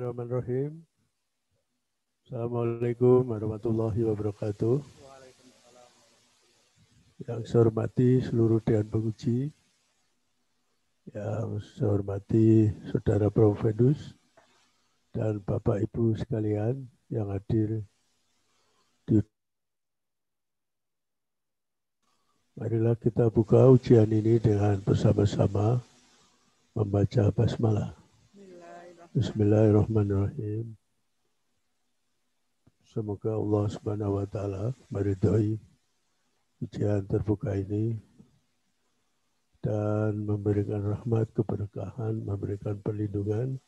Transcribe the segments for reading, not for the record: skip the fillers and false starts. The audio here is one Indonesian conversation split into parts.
Bismillahirrahmanirrahim. Assalamualaikum warahmatullahi wabarakatuh. Yang saya hormati seluruh Dewan Penguji, yang saya hormati Saudara Prof. Fendus dan Bapak Ibu sekalian yang hadir di. Marilah kita buka ujian ini dengan bersama-sama membaca basmalah. Bismillahirrahmanirrahim. Semoga Allah Subhanahu wa taala meridhai ujian terbuka ini dan memberikan rahmat, keberkahan, memberikan perlindungan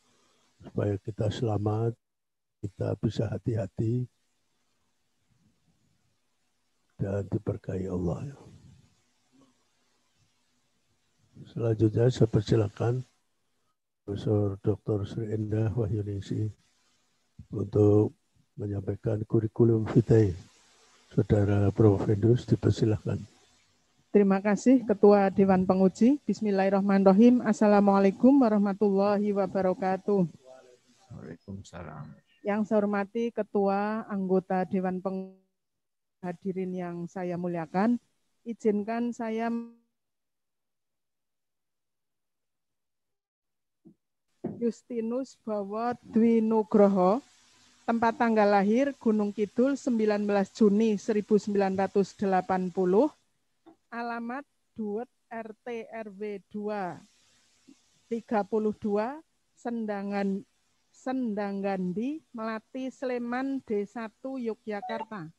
supaya kita selamat, kita bisa hati-hati dan diberkahi Allah. Selanjutnya saya persilakan Profesor Dr. Sri Endah Wahyuningsih untuk menyampaikan kurikulum vitae. Saudara Prof. Fendus, dipersilakan. Terima kasih Ketua Dewan Penguji. Bismillahirrahmanirrahim. Assalamualaikum warahmatullahi wabarakatuh. Waalaikumsalam. Yang saya hormati Ketua Anggota Dewan Penguji, hadirin yang saya muliakan, izinkan saya Justinus Bawa Dwi Nugroho, tempat tanggal lahir Gunung Kidul 19 Juni 1980, alamat Duet RT RW 2 32 Sendanggandi, Melati, Sleman, D1 Yogyakarta.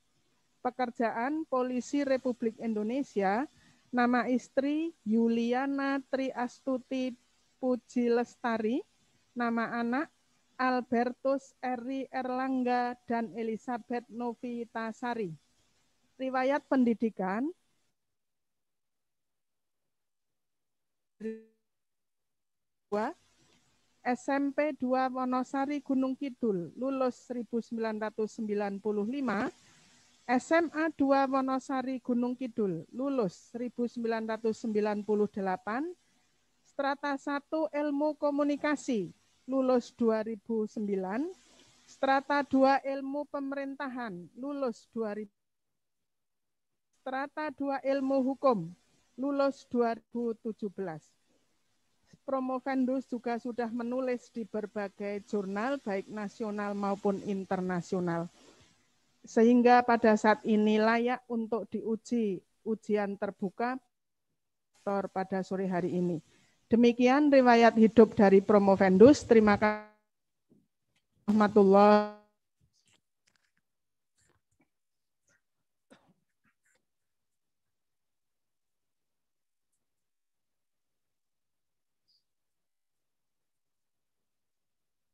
Pekerjaan Polisi Republik Indonesia, nama istri Yuliana Tri Astuti Puji Lestari, nama anak Albertus Eri Erlangga dan Elizabeth Novitasari. Riwayat pendidikan SMP 2 Wonosari Gunung Kidul, lulus 1995, SMA 2 Wonosari Gunung Kidul, lulus 1998, Strata 1 Ilmu Komunikasi, lulus 2009, Strata 2 Ilmu Pemerintahan, lulus 2000, Strata 2 Ilmu Hukum, lulus 2017. Prof. Fendus juga sudah menulis di berbagai jurnal, baik nasional maupun internasional. Sehingga pada saat ini layak untuk diuji ujian terbuka pada sore hari ini. Demikian riwayat hidup dari Prof. Fendus. Terima kasih. Warahmatullahi.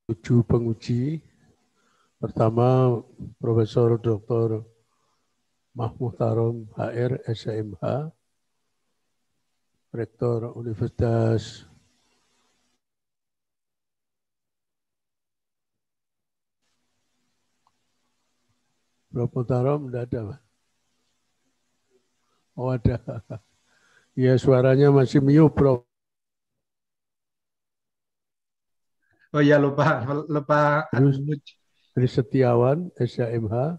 Tujuh penguji. Pertama, Profesor Dr. Mahmud Tarom HR SMH, Rektor Universitas Prof. Tarom tidak ada, Pak? Oh ada. Ya suaranya masih mute, Prof. Oh ya lupa unmute. Tri Setiawan SMH.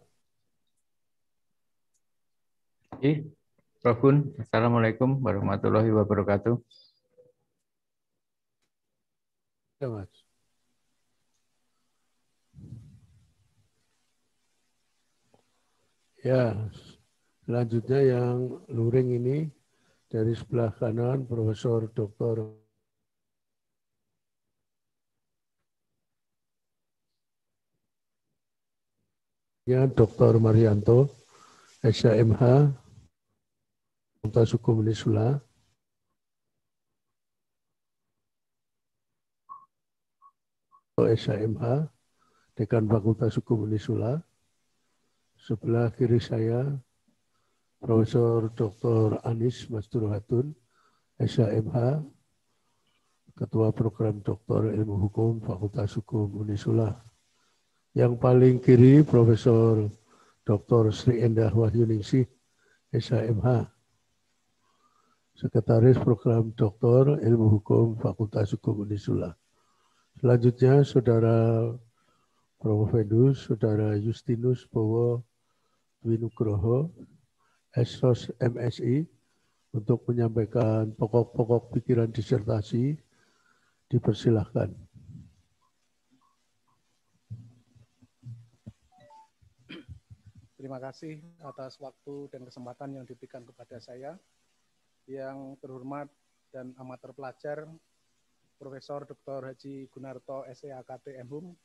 Prof. Gun, Assalamualaikum warahmatullahi wabarakatuh. Ya, Mas. Ya, selanjutnya yang luring ini dari sebelah kanan Profesor Dr. Dr. Marianto, SMH, Fakultas Hukum Unisula. SMH, Dekan Fakultas Hukum Unisula. Sebelah kiri saya, Profesor Dr. Anis Masturhatun, SMH, Ketua Program Doktor Ilmu Hukum Fakultas Hukum Unisula. Yang paling kiri, Profesor Dr. Sri Endah Wahyuningsih, SMH, Sekretaris Program Doktor Ilmu Hukum Fakultas Hukum Unisula. Selanjutnya, Saudara Provofendus, Saudara Justinus Bowo Dwinugroho, Esos MSI, untuk menyampaikan pokok-pokok pikiran disertasi. Dipersilahkan. Terima kasih atas waktu dan kesempatan yang diberikan kepada saya. Yang terhormat dan amat terpelajar, Profesor Dr. Haji Gunarto SEAKT MHum,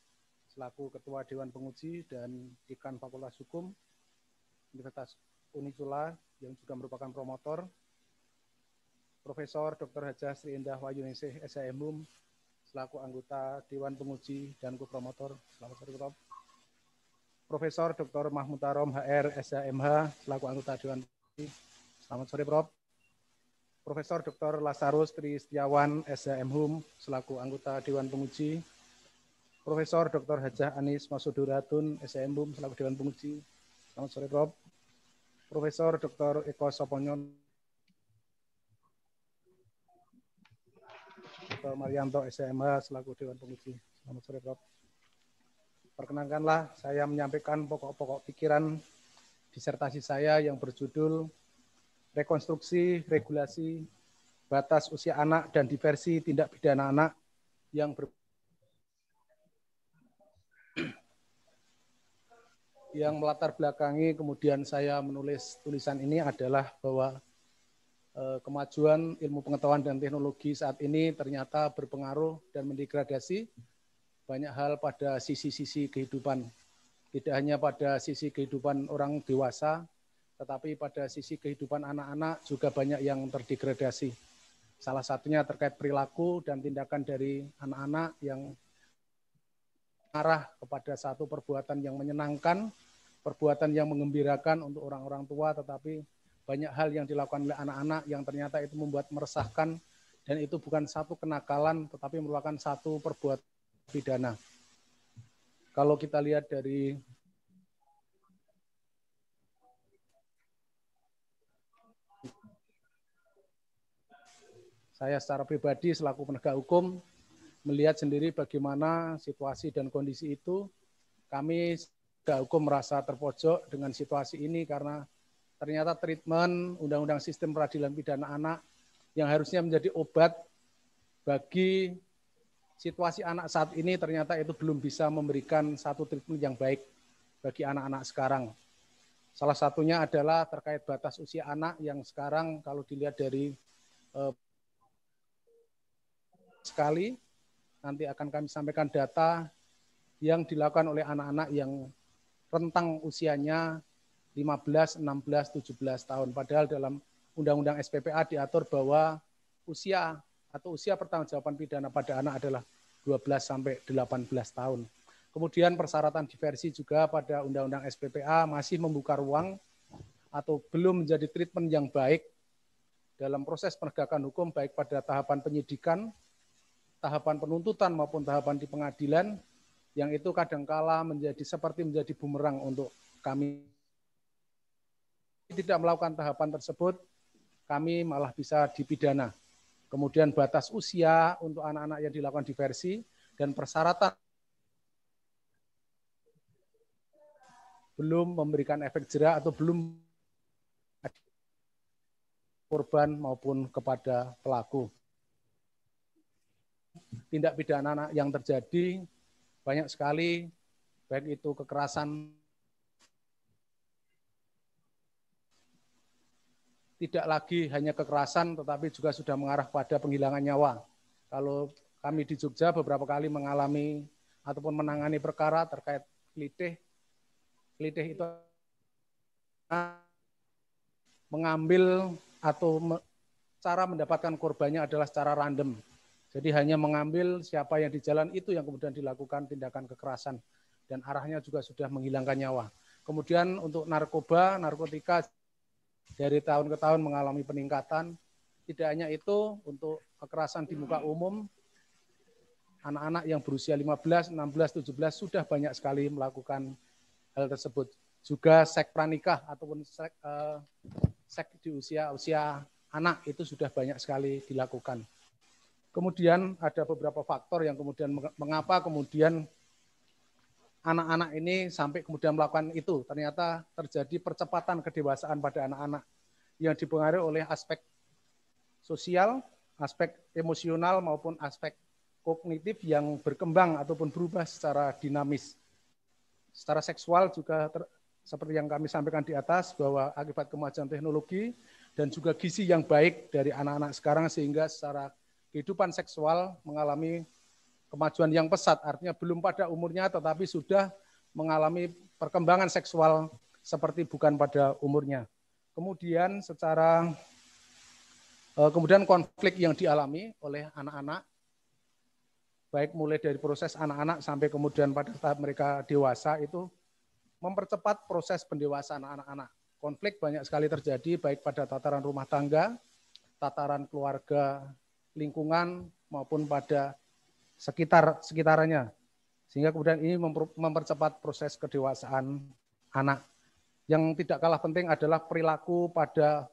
selaku Ketua Dewan Penguji dan Dekan Fakultas Hukum Universitas Unisula yang juga merupakan promotor, Profesor Dr. Hajah Sri Indah Wayuningsih SEMHum, selaku anggota Dewan Penguji dan Kopromotor. Selamat sore, Prof. Profesor Dr. Mahmud Tarom HR SHMH, selaku anggota Dewan Penguji. Selamat sore, Prof. Profesor Dr. Lasarus Tri Setiawan SHMHum, selaku anggota Dewan Penguji. Profesor Dr. Hajah Anis Masuduratun SHMHum, selaku Dewan Penguji. Selamat sore, Prof. Profesor Dr. Eko Soponyon, Dr. Marianto SHMH, selaku Dewan Penguji. Selamat sore, Prof. Perkenankanlah saya menyampaikan pokok-pokok pikiran disertasi saya yang berjudul Rekonstruksi Regulasi Batas Usia Anak dan Diversi Tindak Pidana Anak yang melatar belakangi kemudian saya menulis tulisan ini adalah bahwa kemajuan ilmu pengetahuan dan teknologi saat ini ternyata berpengaruh dan mendegradasi banyak hal pada sisi-sisi kehidupan. Tidak hanya pada sisi kehidupan orang dewasa, tetapi pada sisi kehidupan anak-anak juga banyak yang terdegradasi. Salah satunya terkait perilaku dan tindakan dari anak-anak yang mengarah kepada satu perbuatan yang menyenangkan, perbuatan yang menggembirakan untuk orang-orang tua, tetapi banyak hal yang dilakukan oleh anak-anak yang ternyata itu membuat meresahkan, dan itu bukan satu kenakalan, tetapi merupakan satu perbuatan pidana. Kalau kita lihat dari saya secara pribadi selaku penegak hukum melihat sendiri bagaimana situasi dan kondisi itu, kami penegak hukum merasa terpojok dengan situasi ini karena ternyata treatment Undang-Undang Sistem Peradilan Pidana Anak yang harusnya menjadi obat bagi situasi anak saat ini ternyata itu belum bisa memberikan satu treatment yang baik bagi anak-anak sekarang. Salah satunya adalah terkait batas usia anak yang sekarang kalau dilihat dari sekali, nanti akan kami sampaikan data yang dilakukan oleh anak-anak yang rentang usianya 15, 16, 17 tahun. Padahal dalam Undang-Undang SPPA diatur bahwa usia atau usia pertanggungjawaban pidana pada anak adalah 12 sampai 18 tahun. Kemudian persyaratan diversi juga pada Undang-Undang SPPA masih membuka ruang atau belum menjadi treatment yang baik dalam proses penegakan hukum baik pada tahapan penyidikan, tahapan penuntutan maupun tahapan di pengadilan, yang itu kadangkala seperti menjadi bumerang untuk kami. Tidak melakukan tahapan tersebut, kami malah bisa dipidana. Kemudian batas usia untuk anak-anak yang dilakukan diversi dan persyaratan belum memberikan efek jera atau belum korban maupun kepada pelaku. Tindak pidana anak yang terjadi banyak sekali, baik itu kekerasan, tidak lagi hanya kekerasan, tetapi juga sudah mengarah pada penghilangan nyawa. Kalau kami di Jogja beberapa kali mengalami ataupun menangani perkara terkait kelitih itu mengambil atau cara mendapatkan korbannya adalah secara random. Jadi hanya mengambil siapa yang di jalan itu yang kemudian dilakukan tindakan kekerasan dan arahnya juga sudah menghilangkan nyawa. Kemudian untuk narkotika dari tahun ke tahun mengalami peningkatan. Tidak hanya itu, untuk kekerasan di muka umum, anak-anak yang berusia 15, 16, 17 sudah banyak sekali melakukan hal tersebut. Juga seks pranikah ataupun seks di usia anak itu sudah banyak sekali dilakukan. Kemudian ada beberapa faktor yang kemudian mengapa kemudian anak-anak ini sampai kemudian melakukan itu. Ternyata terjadi percepatan kedewasaan pada anak-anak yang dipengaruhi oleh aspek sosial, aspek emosional maupun aspek kognitif yang berkembang ataupun berubah secara dinamis. Secara seksual juga seperti yang kami sampaikan di atas, bahwa akibat kemajuan teknologi dan juga gizi yang baik dari anak-anak sekarang sehingga secara kehidupan seksual mengalami kemajuan yang pesat, artinya belum pada umurnya tetapi sudah mengalami perkembangan seksual seperti bukan pada umurnya. Kemudian kemudian konflik yang dialami oleh anak-anak, baik mulai dari proses anak-anak sampai kemudian pada tahap mereka dewasa, itu mempercepat proses pendewasaan anak-anak. Konflik banyak sekali terjadi baik pada tataran rumah tangga, tataran keluarga, lingkungan, maupun pada sekitarnya. Sehingga kemudian ini mempercepat proses kedewasaan anak. Yang tidak kalah penting adalah perilaku pada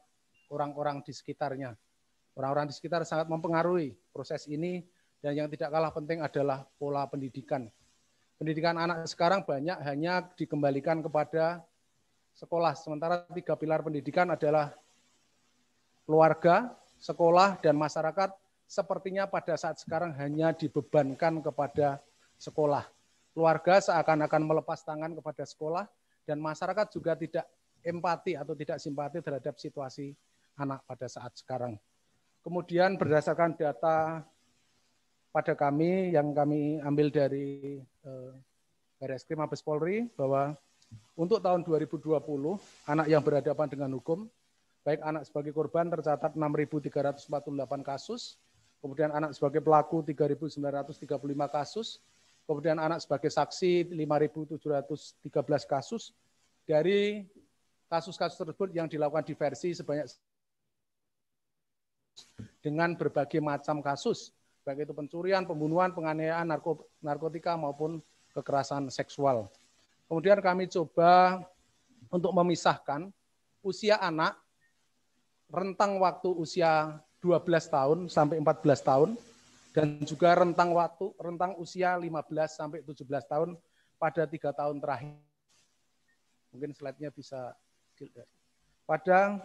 orang-orang di sekitarnya. Orang-orang di sekitar sangat mempengaruhi proses ini, dan yang tidak kalah penting adalah pola pendidikan. Pendidikan anak sekarang banyak hanya dikembalikan kepada sekolah, sementara 3 pilar pendidikan adalah keluarga, sekolah, dan masyarakat, sepertinya pada saat sekarang hanya dibebankan kepada sekolah. Keluarga seakan-akan melepas tangan kepada sekolah, dan masyarakat juga tidak empati atau tidak simpati terhadap situasi anak pada saat sekarang. Kemudian berdasarkan data pada kami yang kami ambil dari Barreskrim Mabes Polri, bahwa untuk tahun 2020 anak yang berhadapan dengan hukum, baik anak sebagai korban tercatat 6.348 kasus, kemudian anak sebagai pelaku 3.935 kasus, kemudian anak sebagai saksi 5.713 kasus. Dari kasus-kasus tersebut yang dilakukan diversi sebanyak dengan berbagai macam kasus, baik itu pencurian, pembunuhan, penganiayaan, narkotika maupun kekerasan seksual. Kemudian kami coba untuk memisahkan usia anak, rentang waktu usia 12 tahun sampai 14 tahun, dan juga rentang usia 15 sampai 17 tahun pada 3 tahun terakhir. Mungkin slide-nya bisa pada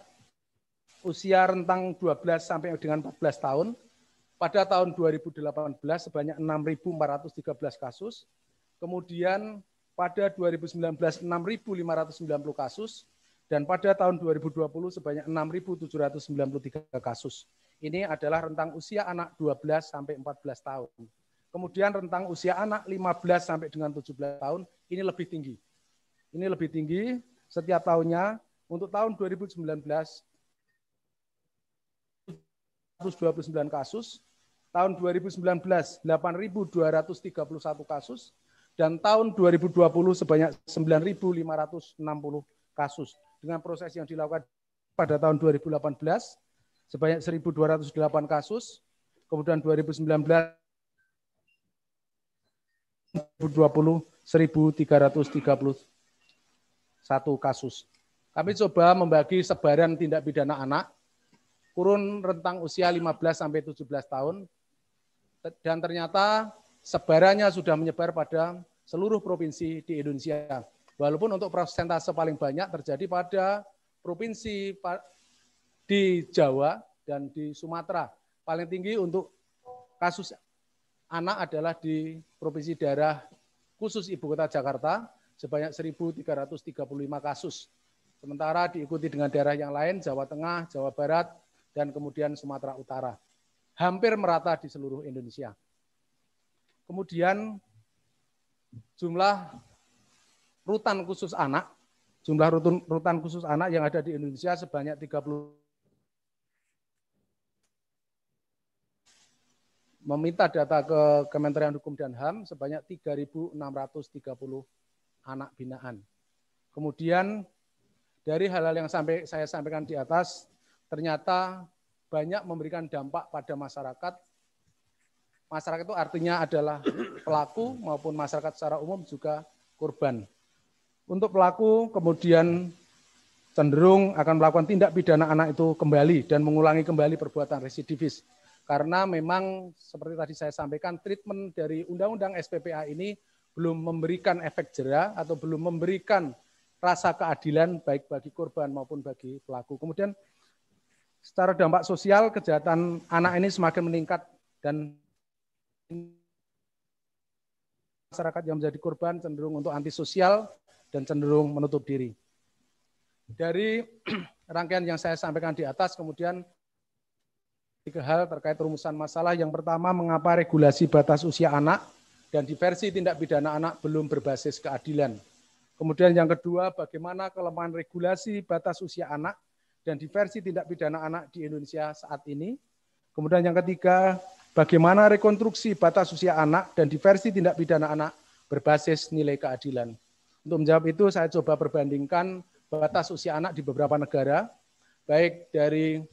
usia rentang 12 sampai dengan 14 tahun, pada tahun 2018 sebanyak 6.413 kasus, kemudian pada 2019 6.590 kasus, dan pada tahun 2020 sebanyak 6.793 kasus. Ini adalah rentang usia anak 12 sampai 14 tahun. Kemudian rentang usia anak 15 sampai dengan 17 tahun ini lebih tinggi. Ini lebih tinggi setiap tahunnya. Untuk tahun 2019 129 kasus, tahun 2019 8.231 kasus, dan tahun 2020 sebanyak 9.560 kasus. Dengan proses yang dilakukan pada tahun 2018 sebanyak 1.208 kasus, kemudian 2019 2020 1.331 kasus. Kami coba membagi sebaran tindak pidana anak, kurun rentang usia 15 sampai 17 tahun, dan ternyata sebarannya sudah menyebar pada seluruh provinsi di Indonesia. Walaupun untuk persentase paling banyak terjadi pada provinsi di Jawa dan di Sumatera. Paling tinggi untuk kasus anak adalah di provinsi daerah khusus Ibu Kota Jakarta sebanyak 1.335 kasus. Sementara diikuti dengan daerah yang lain, Jawa Tengah, Jawa Barat, dan kemudian Sumatera Utara. Hampir merata di seluruh Indonesia. Kemudian jumlah rutan khusus anak, rutan khusus anak yang ada di Indonesia sebanyak 30. Meminta data ke Kementerian Hukum dan HAM sebanyak 3.630 anak binaan. Kemudian dari hal-hal yang saya sampaikan di atas, ternyata banyak memberikan dampak pada masyarakat. Masyarakat itu artinya adalah pelaku maupun masyarakat secara umum juga korban. Untuk pelaku kemudian cenderung akan melakukan tindak pidana anak itu kembali dan mengulangi kembali perbuatan residivis. Karena memang seperti tadi saya sampaikan, treatment dari Undang-Undang SPPA ini belum memberikan efek jera atau belum memberikan rasa keadilan baik bagi korban maupun bagi pelaku. Kemudian secara dampak sosial kejahatan anak ini semakin meningkat dan masyarakat yang menjadi korban cenderung untuk antisosial dan cenderung menutup diri. Dari rangkaian yang saya sampaikan di atas, kemudian 3 hal terkait rumusan masalah. Yang pertama, mengapa regulasi batas usia anak dan diversi tindak pidana anak belum berbasis keadilan. Kemudian yang kedua, bagaimana kelemahan regulasi batas usia anak dan diversi tindak pidana anak di Indonesia saat ini. Kemudian yang ketiga, bagaimana rekonstruksi batas usia anak dan diversi tindak pidana anak berbasis nilai keadilan. Untuk menjawab itu, saya coba perbandingkan batas usia anak di beberapa negara, baik dari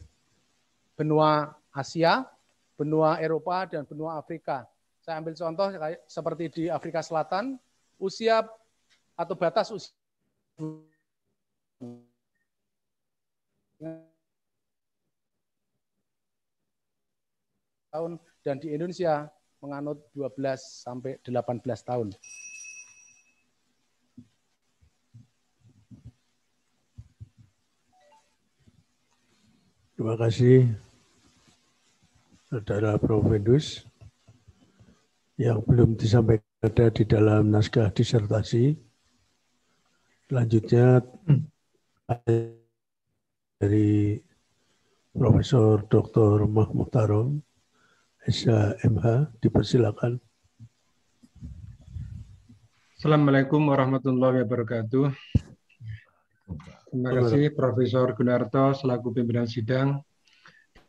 benua Asia, benua Eropa, dan benua Afrika. Saya ambil contoh seperti di Afrika Selatan, usia atau batas usia tahun, dan di Indonesia menganut 12 sampai 18 tahun. Terima kasih, Saudara Prof. Vendus. Yang belum disampaikan ada di dalam naskah disertasi. Selanjutnya dari Profesor Dr. Mahmud Tarom, SHMH, dipersilakan. Assalamualaikum warahmatullahi wabarakatuh. Terima kasih Profesor Gunarto selaku pimpinan sidang.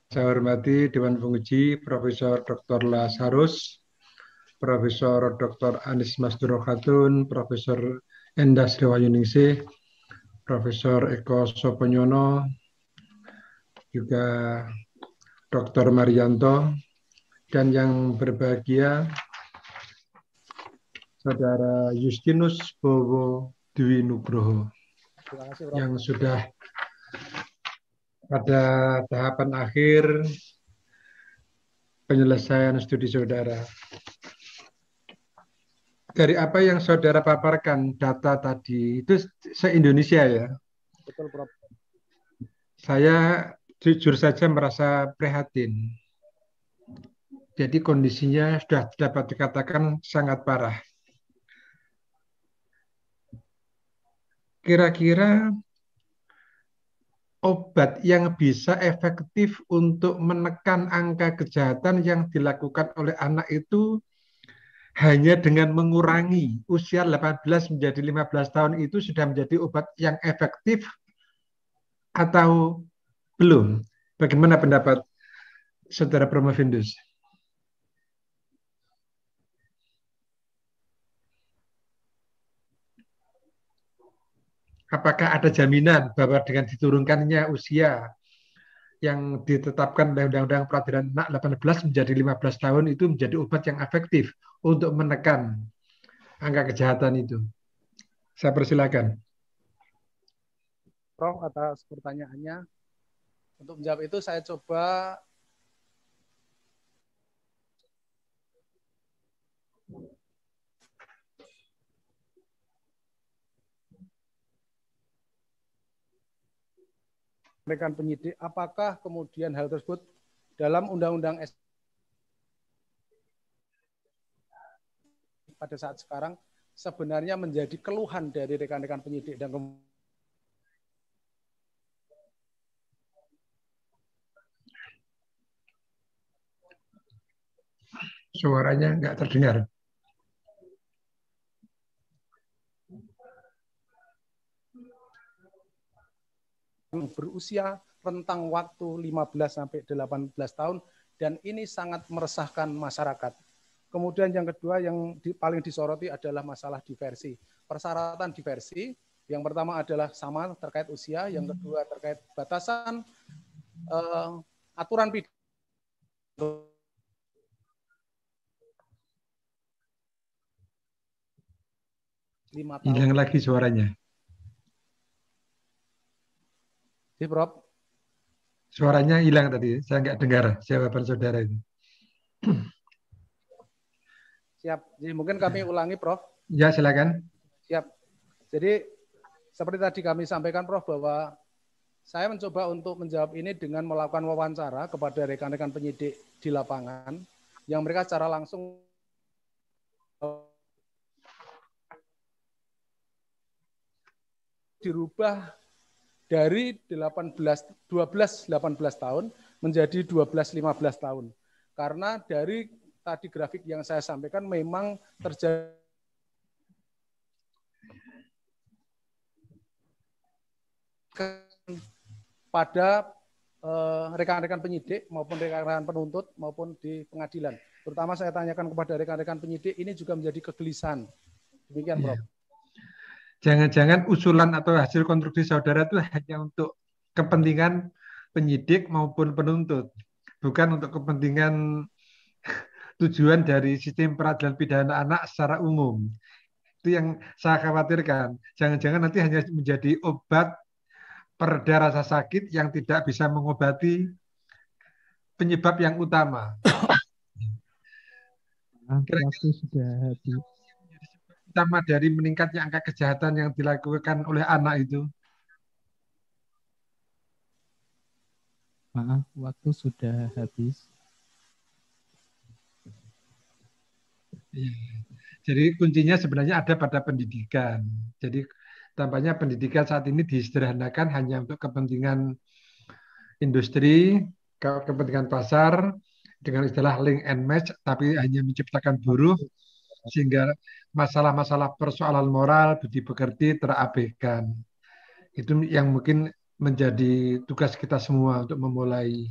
Saya hormati Dewan Penguji Profesor Dr. Lasarus, Profesor Dr. Anis Masduro Khatun, Profesor Endas Rewayuningsih, Profesor Eko Soponyono, juga Dr. Marianto, dan yang berbahagia Saudara Justinus Bowo Dwi Nugroho yang sudah pada tahapan akhir penyelesaian studi saudara. Dari apa yang saudara paparkan data tadi, itu se-Indonesia ya? Betul, Prof. Saya jujur saja merasa prihatin. Jadi kondisinya sudah dapat dikatakan sangat parah. Kira-kira obat yang bisa efektif untuk menekan angka kejahatan yang dilakukan oleh anak itu hanya dengan mengurangi usia 18 menjadi 15 tahun itu sudah menjadi obat yang efektif atau belum? Bagaimana pendapat Saudara Prof. Vendus? Apakah ada jaminan bahwa dengan diturunkannya usia yang ditetapkan oleh Undang-Undang Peradilan Anak 18 menjadi 15 tahun itu menjadi obat yang efektif untuk menekan angka kejahatan itu? Saya persilakan. Prof, atas pertanyaannya. Untuk menjawab itu saya coba mereka penyidik, apakah kemudian hal tersebut dalam Undang-Undang pada saat sekarang sebenarnya menjadi keluhan dari rekan-rekan penyidik dan Suaranya nggak terdengar. berusia rentang waktu 15 sampai 18 tahun dan ini sangat meresahkan masyarakat. Kemudian yang kedua yang paling disoroti adalah masalah diversi. Persyaratan diversi yang pertama adalah sama terkait usia, yang kedua terkait batasan aturan pidana. Hilang lagi suaranya. Prof. Suaranya hilang tadi, saya nggak dengar jawaban saudara itu. Siap, jadi mungkin kami ulangi, Prof. Ya, silakan. Siap. Jadi seperti tadi kami sampaikan Prof bahwa saya mencoba untuk menjawab ini dengan melakukan wawancara kepada rekan-rekan penyidik di lapangan yang mereka secara langsung dirubah dari 12-18 tahun menjadi 12-15 tahun. Karena dari tadi grafik yang saya sampaikan memang terjadi pada rekan-rekan penyidik maupun rekan-rekan penuntut maupun di pengadilan. Terutama saya tanyakan kepada rekan-rekan penyidik, ini juga menjadi kegelisahan. Demikian, Prof. Jangan-jangan usulan atau hasil konstruksi saudara itu hanya untuk kepentingan penyidik maupun penuntut, bukan untuk kepentingan tujuan dari sistem peradilan pidana anak secara umum. Itu yang saya khawatirkan. Jangan-jangan nanti hanya menjadi obat pereda rasa sakit yang tidak bisa mengobati penyebab yang utama. Waktu sudah habis. Utama dari meningkatnya angka kejahatan yang dilakukan oleh anak itu. Maaf, waktu sudah habis. Ya. Jadi kuncinya sebenarnya ada pada pendidikan. Jadi tampaknya pendidikan saat ini disederhanakan hanya untuk kepentingan industri, kepentingan pasar, dengan istilah link and match, tapi hanya menciptakan buruh, sehingga masalah-masalah persoalan moral, budi pekerti terabaikan. Itu yang mungkin menjadi tugas kita semua untuk memulai.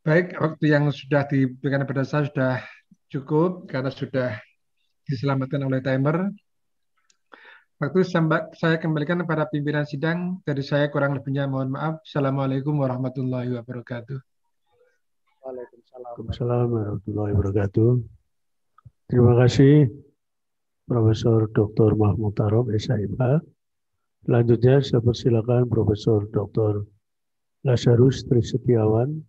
Baik, waktu yang sudah diberikan kepada saya sudah cukup, karena sudah diselamatkan oleh timer. Waktu saya kembalikan kepada pimpinan sidang. Dari saya kurang lebihnya mohon maaf. Assalamualaikum warahmatullahi wabarakatuh. Waalaikumsalam warahmatullahi wabarakatuh. Terima kasih Profesor Dr. Mahmud Tarom, SHMH. Selanjutnya saya persilakan Profesor Dr. Lazarus Trisetiawan,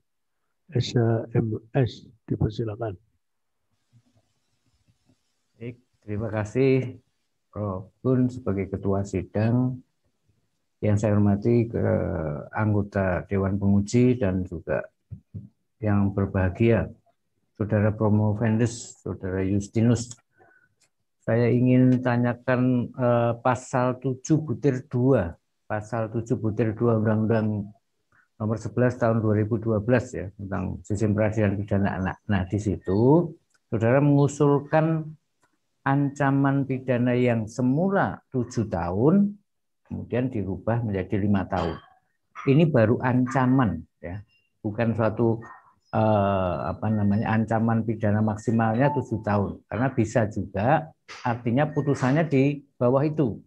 SHMS. Dipersilakan. Baik, terima kasih Prof. Gun sebagai Ketua Sidang, yang saya hormati ke anggota Dewan Penguji dan juga yang berbahagia, Saudara Promovendus, Saudara Justinus. Saya ingin tanyakan pasal 7/2, pasal 7/2 Undang-Undang Nomor 11 Tahun 2012 ya tentang sistem peradilan pidana anak. Nah, di situ Saudara mengusulkan ancaman pidana yang semula 7 tahun kemudian dirubah menjadi 5 tahun. Ini baru ancaman ya, bukan suatu ancaman pidana maksimalnya 7 tahun. Karena bisa juga artinya putusannya di bawah itu.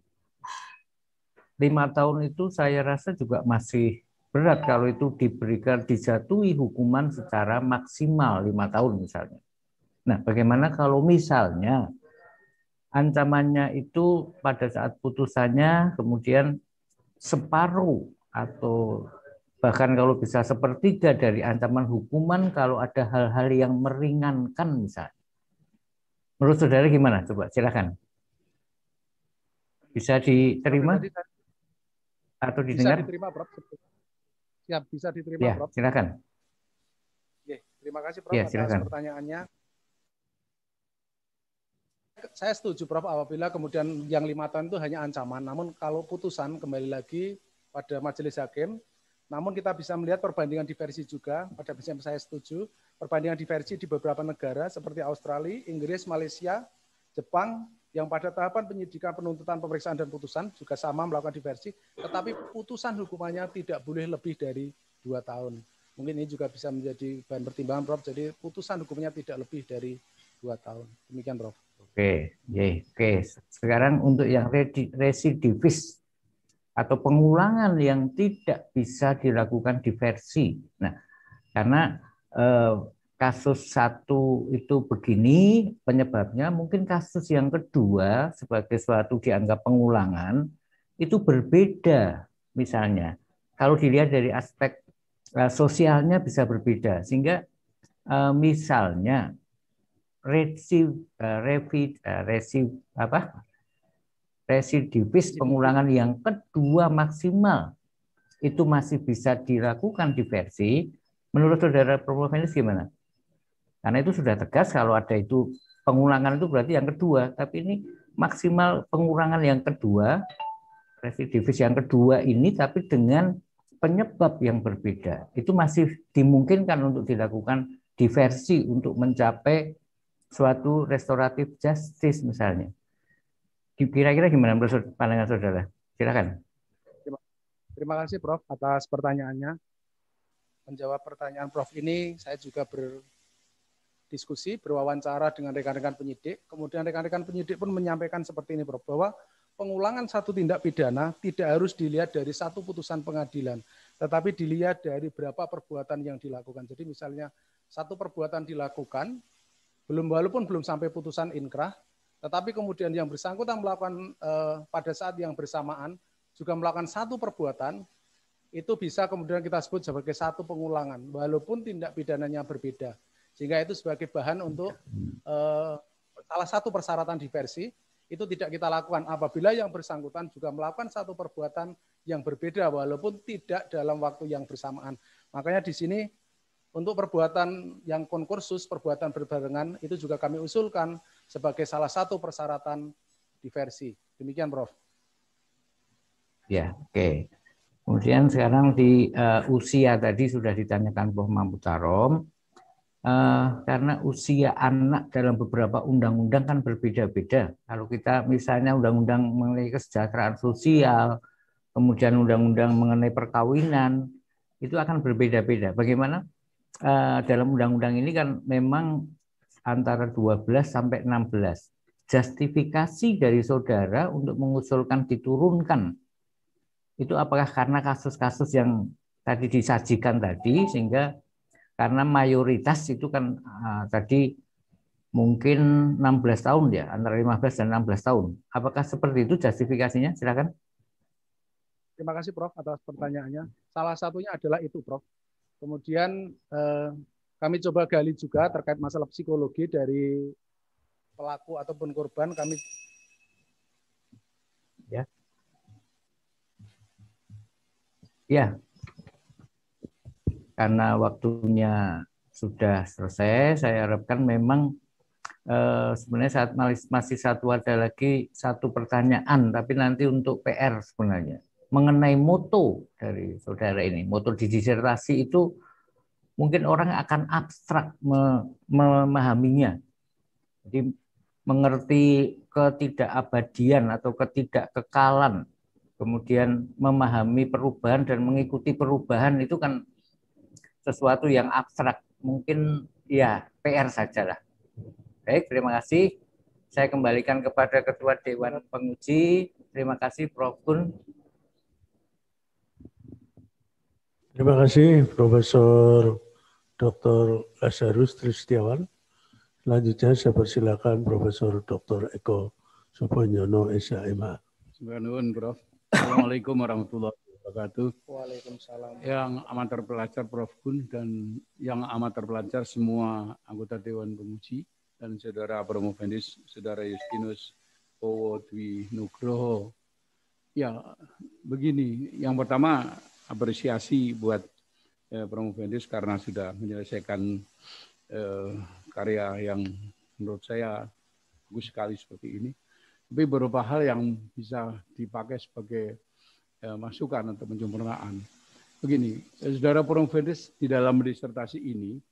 5 tahun itu saya rasa juga masih berat kalau itu dijatuhi hukuman secara maksimal 5 tahun misalnya. Nah, bagaimana kalau misalnya ancamannya itu pada saat putusannya kemudian separuh atau bahkan kalau bisa sepertiga dari ancaman hukuman kalau ada hal-hal yang meringankan misalnya. Menurut saudara gimana? Coba silakan. Bisa diterima atau didengar? Bisa diterima, Prof. Siap, bisa diterima, ya, Prof. Silakan. Oke, terima kasih, Prof. Ya, atas pertanyaannya. Saya setuju, Prof, apabila kemudian yang 5 tahun itu hanya ancaman. Namun kalau putusan kembali lagi pada majelis hakim, namun kita bisa melihat perbandingan diversi juga. Pada prinsip saya setuju, perbandingan diversi di beberapa negara seperti Australia, Inggris, Malaysia, Jepang, yang pada tahapan penyidikan, penuntutan, pemeriksaan, dan putusan juga sama melakukan diversi, tetapi putusan hukumannya tidak boleh lebih dari 2 tahun. Mungkin ini juga bisa menjadi bahan pertimbangan, Prof. Jadi putusan hukumnya tidak lebih dari 2 tahun. Demikian, Prof. Oke. Sekarang untuk yang residivis atau pengulangan yang tidak bisa dilakukan diversi. Nah, karena kasus satu itu begini penyebabnya, mungkin kasus yang kedua sebagai suatu dianggap pengulangan itu berbeda. Misalnya, kalau dilihat dari aspek sosialnya bisa berbeda, sehingga misalnya residivis pengulangan yang kedua maksimal itu masih bisa dilakukan diversi, menurut saudara Prof. gimana? Karena itu sudah tegas kalau ada itu pengulangan itu berarti yang kedua, tapi ini maksimal pengurangan yang kedua, residivis yang kedua ini tapi dengan penyebab yang berbeda. Itu masih dimungkinkan untuk dilakukan diversi untuk mencapai suatu restoratif justice misalnya. Kira-kira gimana menurut pandangan saudara? Silakan. Terima kasih Prof atas pertanyaannya. Menjawab pertanyaan Prof ini saya juga berdiskusi, berwawancara dengan rekan-rekan penyidik. Kemudian rekan-rekan penyidik pun menyampaikan seperti ini Prof, bahwa pengulangan satu tindak pidana tidak harus dilihat dari satu putusan pengadilan, tetapi dilihat dari berapa perbuatan yang dilakukan. Jadi misalnya satu perbuatan dilakukan, walaupun belum sampai putusan inkrah, tetapi kemudian yang bersangkutan melakukan pada saat yang bersamaan juga melakukan satu perbuatan, itu bisa kemudian kita sebut sebagai satu pengulangan, walaupun tindak pidananya berbeda. Sehingga itu sebagai bahan untuk salah satu persyaratan diversi, itu tidak kita lakukan apabila yang bersangkutan juga melakukan satu perbuatan yang berbeda, walaupun tidak dalam waktu yang bersamaan. Makanya di sini untuk perbuatan yang konkursus, perbuatan berbarengan, itu juga kami usulkan sebagai salah satu persyaratan diversi. Demikian, Prof. Ya, oke. Kemudian sekarang di usia tadi sudah ditanyakan Prof. Mahmutarom, karena usia anak dalam beberapa undang-undang kan berbeda-beda. Kalau kita misalnya undang-undang mengenai kesejahteraan sosial, kemudian undang-undang mengenai perkawinan, itu akan berbeda-beda. Bagaimana? Dalam undang-undang ini kan memang antara 12 sampai 16. Justifikasi dari saudara untuk mengusulkan diturunkan itu apakah karena kasus-kasus yang tadi disajikan tadi, sehingga karena mayoritas itu kan tadi mungkin 16 tahun ya, antara 15 dan 16 tahun. Apakah seperti itu justifikasinya? Silakan. Terima kasih Prof atas pertanyaannya. Salah satunya adalah itu Prof. Kemudian kami coba gali juga terkait masalah psikologi dari pelaku ataupun korban. Kami Ya, karena waktunya sudah selesai, saya harapkan memang sebenarnya saat masih ada lagi satu pertanyaan, tapi nanti untuk PR sebenarnya mengenai moto dari saudara ini, moto di disertasi itu mungkin orang akan abstrak memahaminya, jadi mengerti ketidakabadian atau ketidakkekalan. Kemudian memahami perubahan dan mengikuti perubahan itu kan sesuatu yang abstrak. Mungkin ya PR sajalah. Baik, terima kasih. Saya kembalikan kepada Ketua Dewan Penguji. Terima kasih Prof. Kun. Terima kasih Profesor Dr. Lazarus Tristiawan. Selanjutnya saya persilakan Profesor Dr. Eko Soponyono, SHMH. Subhanallah, Prof. Assalamualaikum warahmatullahi wabarakatuh. Waalaikumsalam. Yang amat terpelajar Prof. Kun dan yang amat terpelajar semua anggota Dewan Penguji dan saudara Promovendis, saudara Justinus Owo Dwi Nugroho. Ya, begini. Yang pertama apresiasi buat Promovendis karena sudah menyelesaikan karya yang menurut saya bagus sekali seperti ini. Tapi beberapa hal yang bisa dipakai sebagai masukan untuk penyempurnaan. Begini, saudara Promovendis di dalam disertasi ini,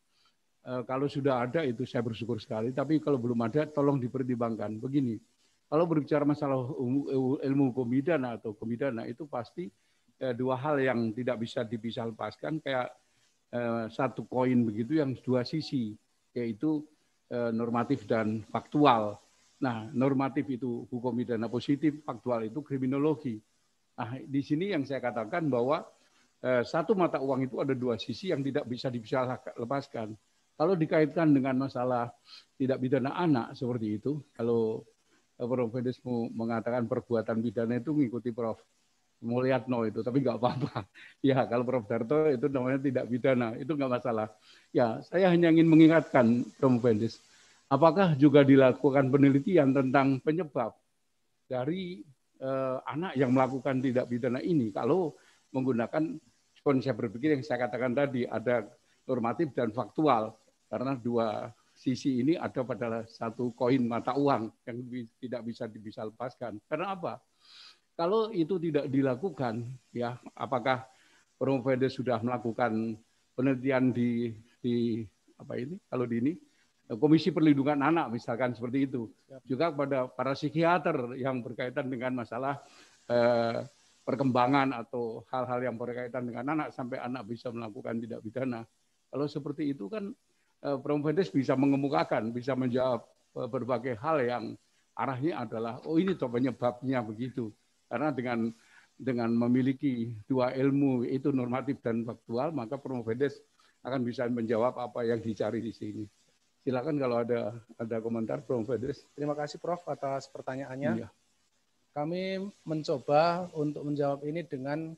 kalau sudah ada itu saya bersyukur sekali, tapi kalau belum ada tolong dipertimbangkan. Begini, kalau berbicara masalah ilmu hukum pidana atau pidana itu pasti dua hal yang tidak bisa dipisah lepaskan, kayak satu koin begitu yang dua sisi, yaitu normatif dan faktual. Nah, normatif itu hukum pidana positif, faktual itu kriminologi. Nah, di sini yang saya katakan bahwa satu mata uang itu ada dua sisi yang tidak bisa dipisah lepaskan. Kalau dikaitkan dengan masalah tidak pidana anak seperti itu, kalau Prof. Fedis mengatakan perbuatan pidana itu mengikuti Prof. Mulyatno itu, tapi nggak apa-apa. Ya, kalau Prof. Darto itu namanya tidak pidana, itu nggak masalah. Ya, saya hanya ingin mengingatkan Prof. Fedis, apakah juga dilakukan penelitian tentang penyebab dari anak yang melakukan tindak pidana ini kalau menggunakan konsep berpikir yang saya katakan tadi, ada normatif dan faktual, karena dua sisi ini ada pada satu koin mata uang yang tidak bisa lepaskan. Karena apa? Kalau itu tidak dilakukan, ya apakah Promovedes sudah melakukan penelitian di apa ini? Kalau di ini Komisi Perlindungan Anak misalkan seperti itu. Juga pada para psikiater yang berkaitan dengan masalah perkembangan atau hal-hal yang berkaitan dengan anak sampai anak bisa melakukan tindak pidana. Kalau seperti itu kan Promovedes bisa mengemukakan, bisa menjawab berbagai hal yang arahnya adalah oh ini toh penyebabnya begitu. Karena dengan memiliki dua ilmu itu normatif dan faktual, maka Promovedes akan bisa menjawab apa yang dicari di sini. Silakan kalau ada komentar Promovedes. Terima kasih Prof atas pertanyaannya. Iya. Kami mencoba untuk menjawab ini dengan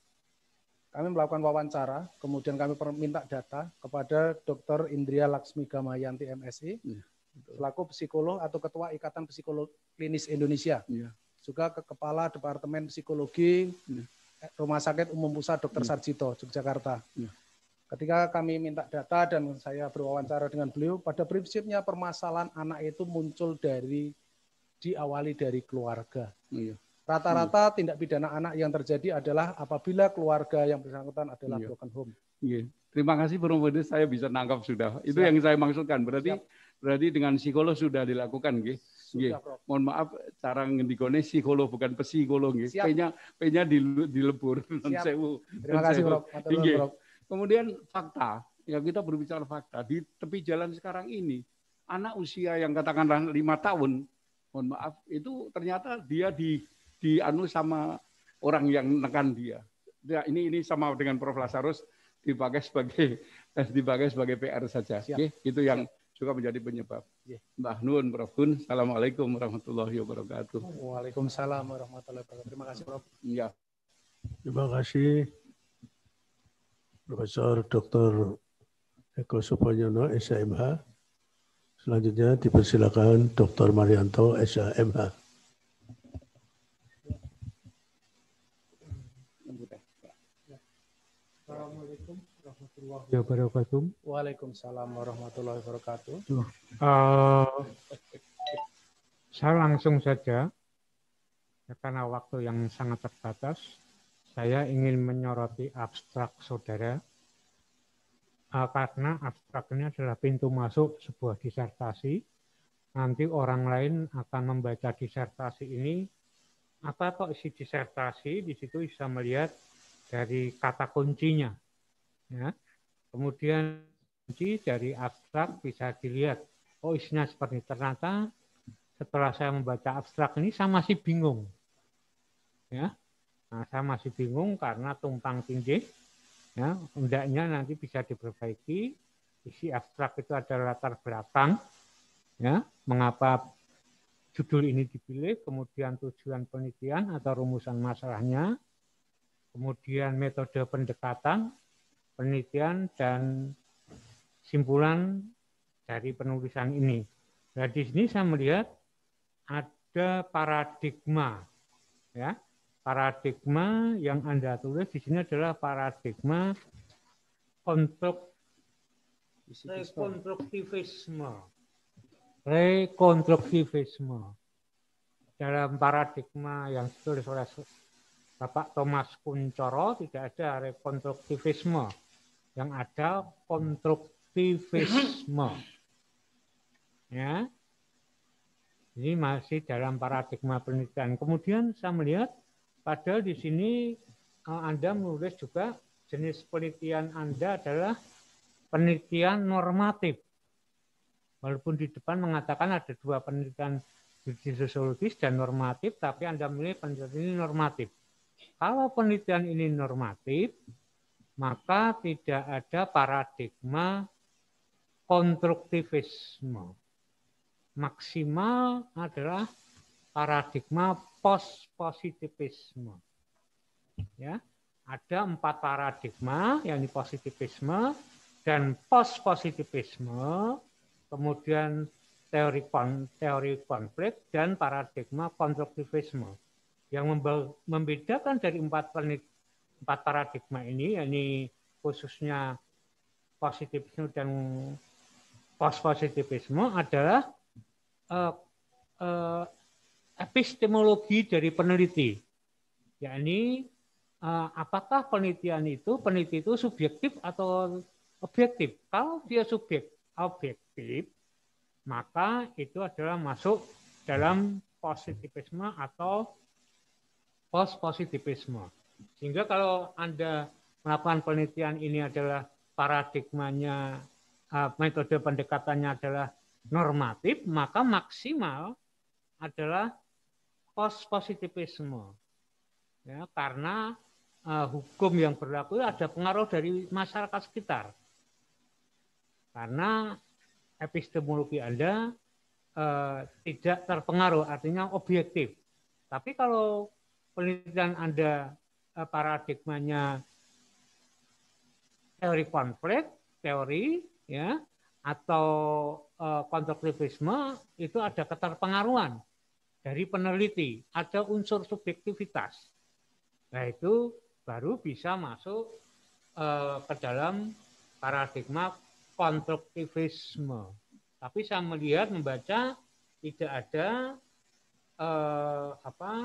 kami melakukan wawancara, kemudian kami minta data kepada Dr. Indria Laksmi Gamayanti MSI, selaku psikolog atau Ketua Ikatan Psikolog Klinis Indonesia, juga ke Kepala Departemen Psikologi Rumah Sakit Umum Pusat Dr. Sarjito, Yogyakarta. Ketika kami minta data dan saya berwawancara dengan beliau, pada prinsipnya permasalahan anak itu muncul diawali dari keluarga. Rata-rata tindak pidana anak yang terjadi adalah apabila keluarga yang bersangkutan adalah broken home. Terima kasih Promovedes, saya bisa nangkap sudah. Itu yang saya maksudkan. Berarti dengan psikolog sudah dilakukan, nggih. Mohon maaf, cara ngendikone psikolog bukan psikolog, nggih. P-nya dilebur. Terima kasih, Prof. Kemudian fakta, ya kita berbicara fakta. Di tepi jalan sekarang ini, anak usia yang katakanlah 5 tahun, mohon maaf, itu ternyata dia dianu sama orang yang nekan dia. Ya, ini sama dengan Prof. Lazarus dipakai sebagai PR saja. Itu yang juga menjadi penyebab. Mbah Nun, Prof. Gun, Assalamualaikum warahmatullahi wabarakatuh. Waalaikumsalam warahmatullahi wabarakatuh. Terima kasih, Prof. Ya. Terima kasih Profesor Dr. Eko Supanyono, SHMH. Selanjutnya dipersilakan Dr. Marianto, SHMH. Assalamualaikum warahmatullahi wabarakatuh. Waalaikumsalam warahmatullahi wabarakatuh. Saya langsung saja, ya, karena waktu yang sangat terbatas, saya ingin menyoroti abstrak saudara, karena abstrak ini adalah pintu masuk sebuah disertasi. Nanti orang lain akan membaca disertasi ini, apa toh isi disertasi, di situ bisa melihat dari kata kuncinya, ya. Kemudian kunci dari abstrak bisa dilihat, oh isinya seperti ternyata. Setelah saya membaca abstrak ini saya masih bingung, ya. Nah, saya masih bingung karena tumpang tindih, ya. Hendaknya nanti bisa diperbaiki. Isi abstrak itu adalah latar belakang, ya, mengapa judul ini dipilih, kemudian tujuan penelitian atau rumusan masalahnya, kemudian metode pendekatan, penelitian, dan simpulan dari penulisan ini. Nah, di sini saya melihat ada paradigma, ya. Paradigma yang Anda tulis di sini adalah paradigma rekonstruktivisme. Rekonstruktivisme. Dalam paradigma yang ditulis oleh Bapak Thomas Kuncoro tidak ada rekonstruktivisme, yang ada konstruktivisme. Ya, ini masih dalam paradigma penelitian. Kemudian saya melihat padahal di sini Anda menulis juga jenis penelitian Anda adalah penelitian normatif. Walaupun di depan mengatakan ada dua penelitian sosiologis dan normatif, tapi Anda memilih penelitian ini normatif. Kalau penelitian ini normatif, maka tidak ada paradigma konstruktivisme. Maksimal adalah paradigma post-positivisme. Ya, ada 4 paradigma, yakni positivisme dan post-positivisme. Kemudian teori konflik dan paradigma konstruktivisme. Yang membedakan dari empat paradigma ini, yakni khususnya positivisme dan post-positivisme adalah epistemologi dari peneliti, yakni apakah peneliti itu subjektif atau objektif. Kalau dia objektif, maka itu adalah masuk dalam positivisme atau post-positivisme. Sehingga kalau Anda melakukan penelitian ini adalah paradigmanya, metode pendekatannya adalah normatif, maka maksimal adalah post-positivisme. Ya, karena hukum yang berlaku ada pengaruh dari masyarakat sekitar. Karena epistemologi Anda tidak terpengaruh, artinya objektif. Tapi kalau penelitian Anda paradigmanya teori konflik, ya, atau konstruktivisme, itu ada keterpengaruhan dari peneliti, ada unsur subjektivitas. Nah, itu baru bisa masuk ke dalam paradigma konstruktivisme. Tapi saya membaca tidak ada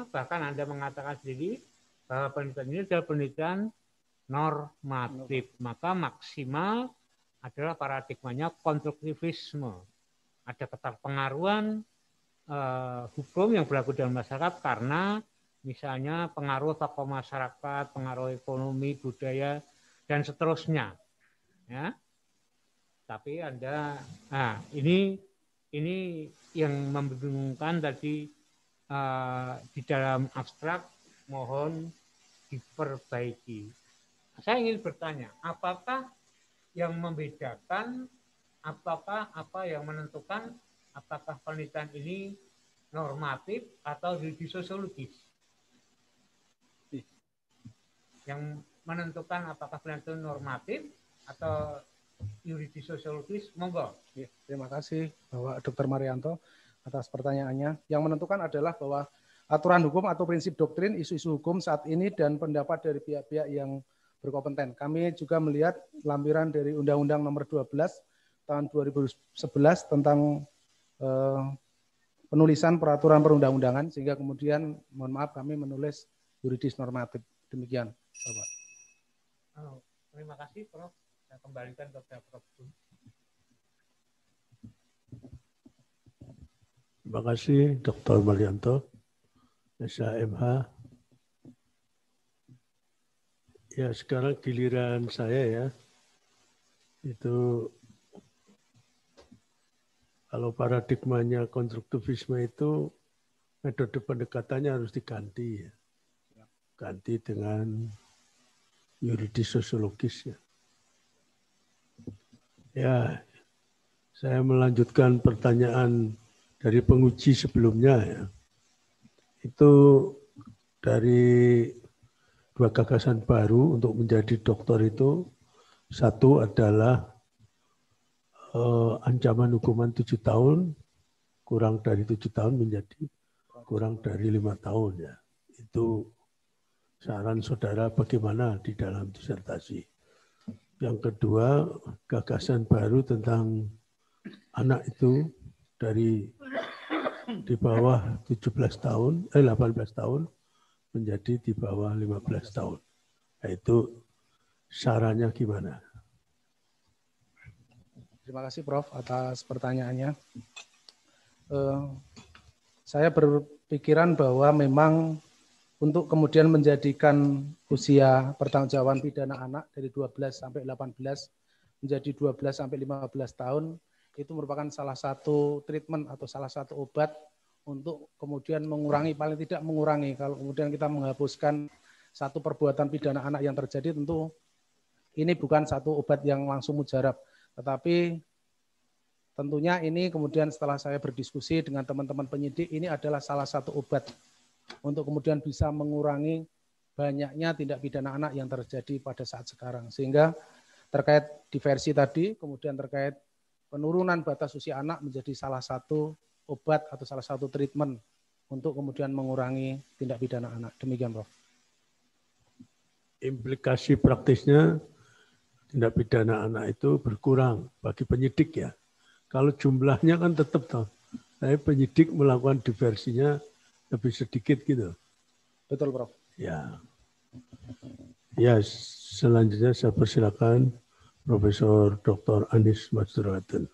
bahkan Anda mengatakan sendiri bahwa penelitian ini adalah penelitian normatif. Maka maksimal adalah paradigmanya konstruktivisme. Ada keterpengaruhan hukum yang berlaku dalam masyarakat karena misalnya pengaruh tokoh masyarakat, pengaruh ekonomi, budaya, dan seterusnya. Ya. Tapi Anda, ini yang membingungkan tadi di dalam abstrak, mohon diperbaiki. Saya ingin bertanya, apakah yang membedakan, apa yang menentukan apakah penelitian ini normatif atau sosiologis? Yang menentukan apakah penelitian normatif atau yuridis sosiologis, monggo. Terima kasih Bapak Dr. Marianto atas pertanyaannya. Yang menentukan adalah bahwa aturan hukum atau prinsip doktrin, isu-isu hukum saat ini dan pendapat dari pihak-pihak yang berkompeten. Kami juga melihat lampiran dari Undang-Undang Nomor 12 tahun 2011 tentang penulisan peraturan perundang-undangan, sehingga kemudian mohon maaf kami menulis yuridis normatif. Demikian, Bapak. Terima kasih, Prof. Saya kembalikan kepada Prof. Terima kasih, Dr. Marianto, SHMH. Ya, sekarang giliran saya ya. Itu kalau paradigmanya konstruktivisme itu metode pendekatannya harus diganti ya. Ganti dengan yuridis sosiologis ya. Ya, saya melanjutkan pertanyaan dari penguji sebelumnya ya. Itu dari dua gagasan baru untuk menjadi doktor itu, satu adalah ancaman hukuman 7 tahun, kurang dari 7 tahun menjadi kurang dari 5 tahun ya. Itu saran saudara bagaimana di dalam disertasi. Yang kedua, gagasan baru tentang anak itu dari di bawah 18 tahun menjadi di bawah 15 tahun. Nah, itu sarannya gimana? Terima kasih Prof atas pertanyaannya. Saya berpikiran bahwa memang untuk kemudian menjadikan usia pertanggungjawaban pidana anak dari 12 sampai 18 menjadi 12 sampai 15 tahun itu merupakan salah satu treatment atau salah satu obat untuk kemudian mengurangi, paling tidak mengurangi. Kalau kemudian kita menghapuskan satu perbuatan pidana anak yang terjadi, tentu ini bukan satu obat yang langsung mujarab. Tetapi tentunya ini kemudian setelah saya berdiskusi dengan teman-teman penyidik, ini adalah salah satu obat untuk kemudian bisa mengurangi banyaknya tindak pidana anak yang terjadi pada saat sekarang. Sehingga terkait diversi tadi, kemudian terkait penurunan batas usia anak menjadi salah satu obat atau salah satu treatment untuk kemudian mengurangi tindak pidana anak. Demikian, Prof. Implikasi praktisnya tindak pidana anak itu berkurang bagi penyidik ya. Kalau jumlahnya kan tetap toh, tapi penyidik melakukan diversinya lebih sedikit gitu. Betul, Prof. Ya. Ya, selanjutnya saya persilakan Profesor Dr. Anies Masduraten.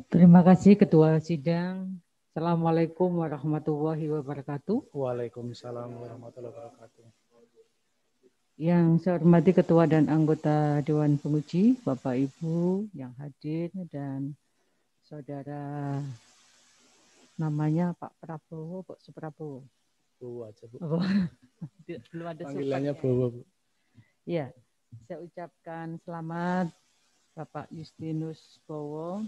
Terima kasih Ketua Sidang. Assalamualaikum warahmatullahi wabarakatuh. Waalaikumsalam warahmatullahi wabarakatuh. Yang saya hormati Ketua dan anggota Dewan Penguji, Bapak Ibu yang hadir dan saudara namanya Pak Prabowo, Pak Suprabowo. Bu aja, Bu. Oh, belum ada panggilannya ya. Bu. Ya, saya ucapkan selamat Bapak Justinus Bowo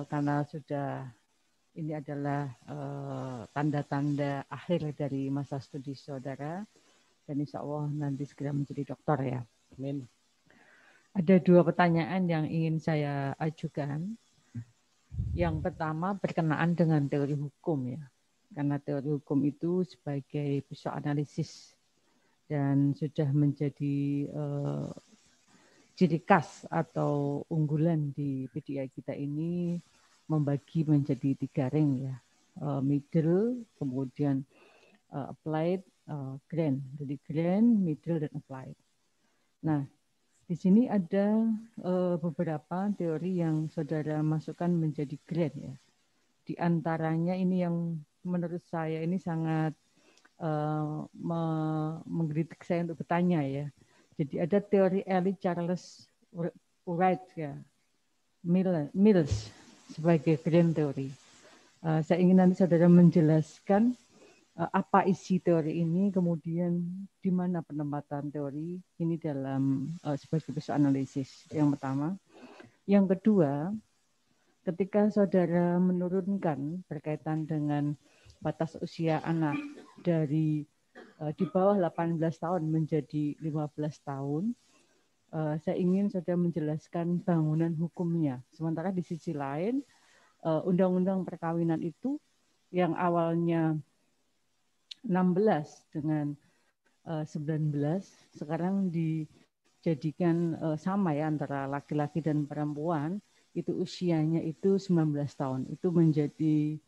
karena sudah ini adalah tanda-tanda akhir dari masa studi saudara dan insya Allah nanti segera menjadi doktor ya. Amin. Ada 2 pertanyaan yang ingin saya ajukan. Yang pertama berkenaan dengan teori hukum ya. Karena teori hukum itu sebagai pisau analisis dan sudah menjadi ciri khas atau unggulan di PDI kita ini membagi menjadi 3 ring ya. Middle, kemudian applied, grand. Jadi grand, middle, dan applied. Nah, di sini ada beberapa teori yang saudara masukkan menjadi grand ya. Di antaranya ini yang menurut saya ini sangat menggelitik saya untuk bertanya ya. Jadi ada teori Elie Charles Wright ya, Mills sebagai grand teori. Saya ingin nanti saudara menjelaskan apa isi teori ini, kemudian di mana penempatan teori ini dalam sebagai pisau analisis. Yang pertama. Yang kedua, ketika saudara menurunkan berkaitan dengan batas usia anak dari di bawah 18 tahun menjadi 15 tahun, saya ingin saudara menjelaskan bangunan hukumnya. Sementara di sisi lain, undang-undang perkawinan itu yang awalnya 16 dengan 19 sekarang dijadikan sama ya antara laki-laki dan perempuan, itu usianya itu 19 tahun. Itu menjadi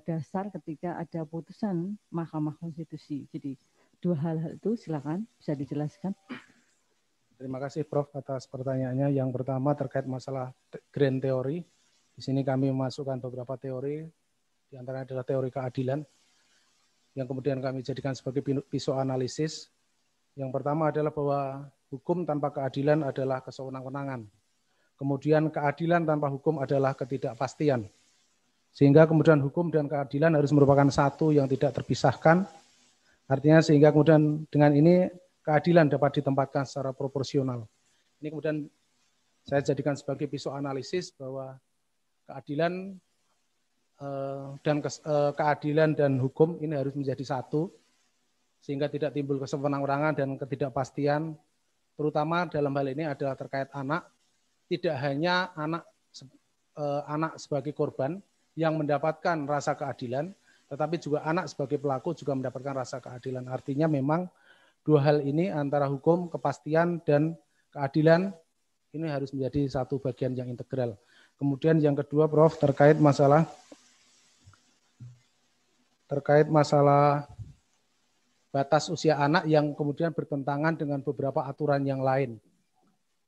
dasar ketika ada putusan Mahkamah Konstitusi. Jadi 2 hal itu silakan bisa dijelaskan. Terima kasih Prof atas pertanyaannya. Yang pertama terkait masalah grand teori. Di sini kami memasukkan beberapa teori, di antaranya adalah teori keadilan yang kemudian kami jadikan sebagai pisau analisis. Yang pertama adalah bahwa hukum tanpa keadilan adalah kesewenang-wenangan. Kemudian keadilan tanpa hukum adalah ketidakpastian. Sehingga kemudian hukum dan keadilan harus merupakan satu yang tidak terpisahkan. Artinya sehingga kemudian dengan ini keadilan dapat ditempatkan secara proporsional. Ini kemudian saya jadikan sebagai pisau analisis bahwa keadilan keadilan dan hukum ini harus menjadi satu sehingga tidak timbul kesewenang-wenangan dan ketidakpastian, terutama dalam hal ini adalah terkait anak. Tidak hanya anak sebagai korban yang mendapatkan rasa keadilan, tetapi juga anak sebagai pelaku juga mendapatkan rasa keadilan. Artinya memang 2 hal ini antara hukum, kepastian, dan keadilan ini harus menjadi satu bagian yang integral. Kemudian yang kedua, Prof, terkait masalah batas usia anak yang kemudian bertentangan dengan beberapa aturan yang lain.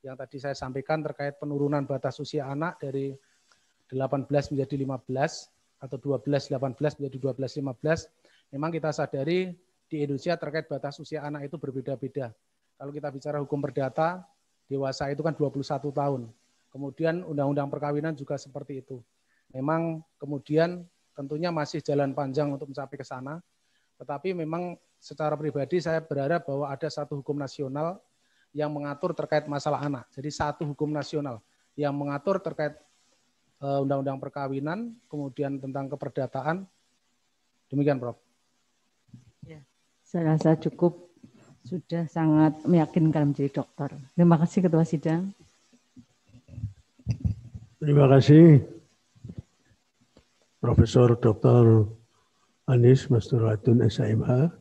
Yang tadi saya sampaikan terkait penurunan batas usia anak dari 18 menjadi 15 atau 12-18 menjadi 12-15. Memang kita sadari di Indonesia terkait batas usia anak itu berbeda-beda. Kalau kita bicara hukum perdata, dewasa itu kan 21 tahun. Kemudian undang-undang perkawinan juga seperti itu. Memang kemudian tentunya masih jalan panjang untuk mencapai ke sana. Tetapi memang secara pribadi saya berharap bahwa ada satu hukum nasional yang mengatur terkait masalah anak. Jadi satu hukum nasional yang mengatur terkait undang-undang perkawinan, kemudian tentang keperdataan. Demikian, Prof. Ya, saya rasa cukup sudah sangat meyakinkan menjadi dokter. Terima kasih Ketua Sidang. Terima kasih Profesor Dr. Anies Masturatun SHMH.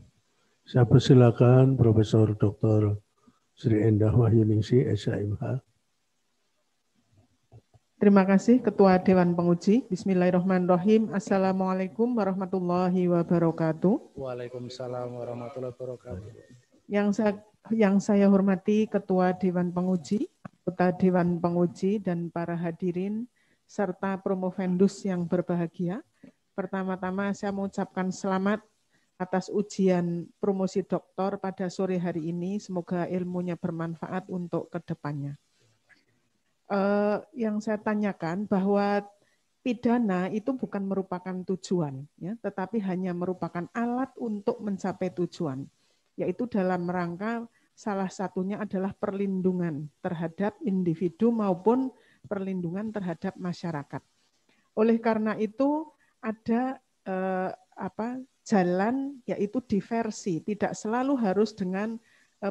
Saya persilakan Profesor Dr. Sri Endah Wahyuningsi SHMH. Terima kasih Ketua Dewan Penguji. Bismillahirrahmanirrahim. Assalamualaikum warahmatullahi wabarakatuh. Waalaikumsalam warahmatullahi wabarakatuh. Yang saya hormati Ketua Dewan Penguji, anggota Dewan Penguji, dan para hadirin, serta promovendus yang berbahagia. Pertama-tama saya mengucapkan selamat atas ujian promosi doktor pada sore hari ini. Semoga ilmunya bermanfaat untuk kedepannya. Yang saya tanyakan bahwa pidana itu bukan merupakan tujuan, ya, tetapi hanya merupakan alat untuk mencapai tujuan, yaitu dalam rangka salah satunya adalah perlindungan terhadap individu maupun perlindungan terhadap masyarakat. Oleh karena itu ada jalan, yaitu diversi, tidak selalu harus dengan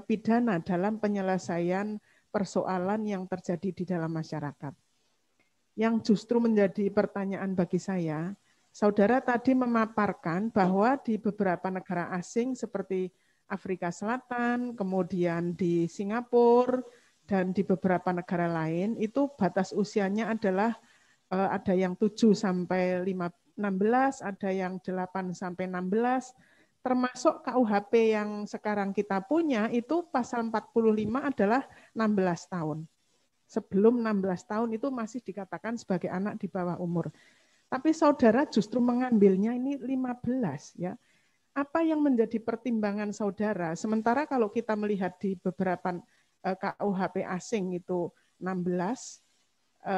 pidana dalam penyelesaian persoalan yang terjadi di dalam masyarakat. Yang justru menjadi pertanyaan bagi saya, saudara tadi memaparkan bahwa di beberapa negara asing seperti Afrika Selatan, kemudian di Singapura, dan di beberapa negara lain, itu batas usianya adalah ada yang 7 sampai 16, ada yang 8 sampai 16, termasuk KUHP yang sekarang kita punya itu pasal 45 adalah 16 tahun. Sebelum 16 tahun itu masih dikatakan sebagai anak di bawah umur. Tapi saudara justru mengambilnya ini 15 ya. Apa yang menjadi pertimbangan saudara? Sementara kalau kita melihat di beberapa KUHP asing itu 16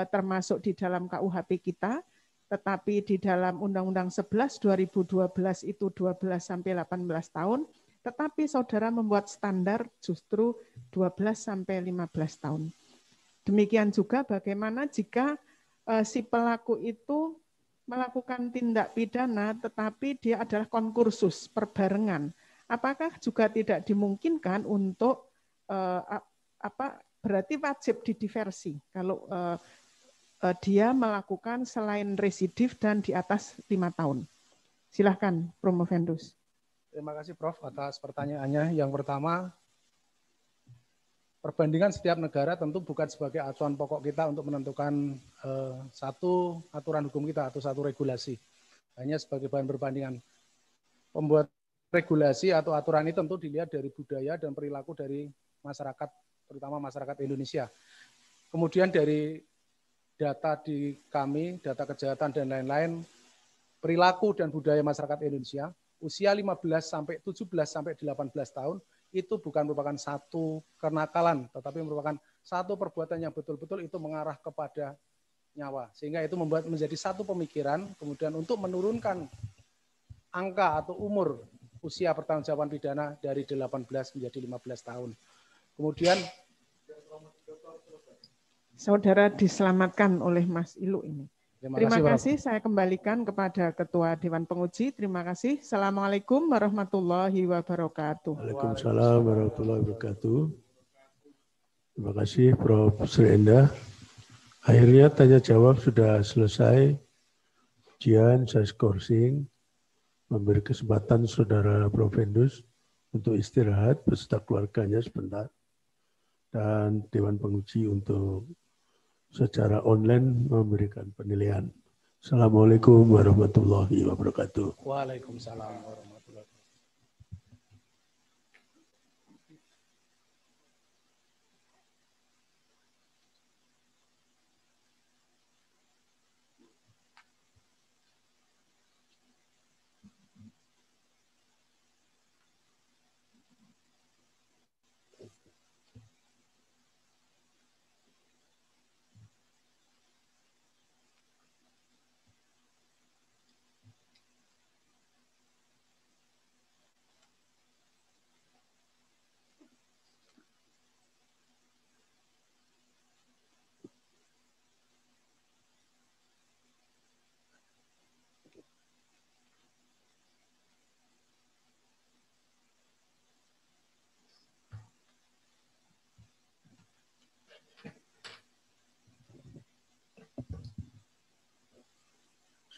termasuk di dalam KUHP kita, tetapi di dalam Undang-Undang 11 2012 itu 12 sampai 18 tahun, tetapi saudara membuat standar justru 12 sampai 15 tahun. Demikian juga bagaimana jika si pelaku itu melakukan tindak pidana tetapi dia adalah konkursus perbarengan. Apakah juga tidak dimungkinkan untuk berarti wajib didiversi kalau dia melakukan selain residif dan di atas 5 tahun. Silahkan, Promovendus. Terima kasih Prof atas pertanyaannya. Yang pertama, perbandingan setiap negara tentu bukan sebagai acuan pokok kita untuk menentukan satu aturan hukum kita atau satu regulasi. Hanya sebagai bahan perbandingan. Pembuat regulasi atau aturan ini tentu dilihat dari budaya dan perilaku dari masyarakat, terutama masyarakat Indonesia. Kemudian dari data di kami, data kejahatan dan lain-lain, perilaku dan budaya masyarakat Indonesia, usia 15 sampai 17 sampai 18 tahun itu bukan merupakan satu kenakalan, tetapi merupakan satu perbuatan yang betul-betul itu mengarah kepada nyawa. Sehingga itu membuat menjadi satu pemikiran, kemudian untuk menurunkan angka atau umur usia pertanggungjawaban pidana dari 18 menjadi 15 tahun. Kemudian saudara diselamatkan oleh Mas Ilu ini. Terima kasih. Saya kembalikan kepada Ketua Dewan Penguji. Terima kasih. Assalamualaikum warahmatullahi wabarakatuh. Waalaikumsalam warahmatullahi wabarakatuh. Terima kasih Prof. Sri Endah. Akhirnya tanya jawab sudah selesai. Ujian saya skorsing memberi kesempatan saudara Profendus untuk istirahat beserta keluarganya sebentar. Dan Dewan Penguji untuk secara online memberikan penilaian. Assalamualaikum warahmatullahi wabarakatuh. Waalaikumsalam warahmatullahi wabarakatuh.